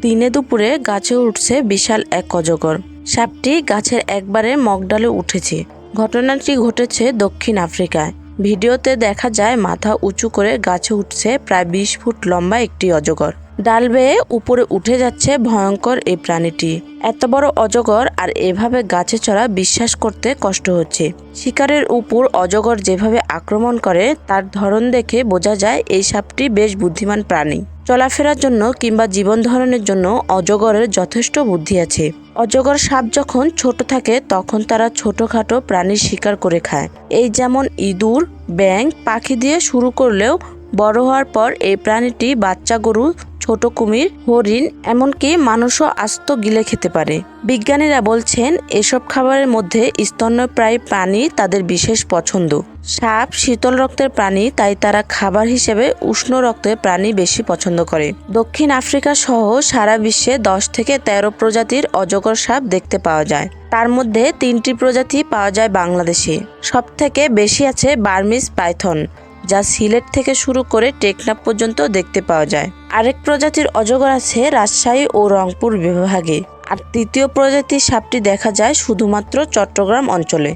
দিনে দুপুরে গাছে উঠছে বিশাল এক অজগর। সাপটি গাছের একবারে মগডালে উঠেছে। ঘটনাটি ঘটেছে দক্ষিণ আফ্রিকায়। ভিডিওতে দেখা যায় মাথা উঁচু করে গাছে উঠছে প্রায় 20 ফুট লম্বা একটি অজগর। ডাল বেয়ে উপরে উঠে যাচ্ছে ভয়ঙ্কর এই প্রাণীটি। এত বড় অজগর আর এভাবে গাছে চড়া বিশ্বাস করতে কষ্ট হচ্ছে। শিকারের উপর অজগর যেভাবে আক্রমণ করে তার ধরন দেখে বোঝা যায় এই সাপটি বেশ বুদ্ধিমান প্রাণী। চলাফেরার জন্য কিংবা জীবন ধারণের জন্য অজগরের যথেষ্ট বুদ্ধি আছে। অজগর সাপ যখন ছোট থাকে তখন তারা ছোটখাটো প্রাণীর শিকার করে খায়। এই যেমন ইঁদুর, ব্যাঙ, পাখি দিয়ে শুরু করলেও বড় হওয়ার পর এই প্রাণীটি বাচ্চা গরু, ছোট কুমির, হরিণ, এমনকি মানুষও আস্ত গিলে খেতে পারে। বিজ্ঞানীরা বলছেন এসব খাবারের মধ্যে স্তন্যপ্রায়ী প্রাণী তাদের বিশেষ পছন্দ। সাপ শীতল রক্তের প্রাণী, তাই তারা খাবার হিসেবে উষ্ণ রক্তের প্রাণী বেশি পছন্দ করে। দক্ষিণ আফ্রিকা সহ সারা বিশ্বে 10 থেকে 13 প্রজাতির অজগর সাপ দেখতে পাওয়া যায়। তার মধ্যে 3টি প্রজাতি পাওয়া যায় বাংলাদেশে। সবথেকে বেশি আছে বার্মিজ পাইথন, যা সিলেট থেকে শুরু করে টেকনাফ পর্যন্ত দেখতে পাওয়া যায়। আরেক প্রজাতির অজগর আছে রাজশাহী ও রংপুর বিভাগে। আর তৃতীয় প্রজাতির সাপটি দেখা যায় শুধুমাত্র চট্টগ্রাম অঞ্চলে।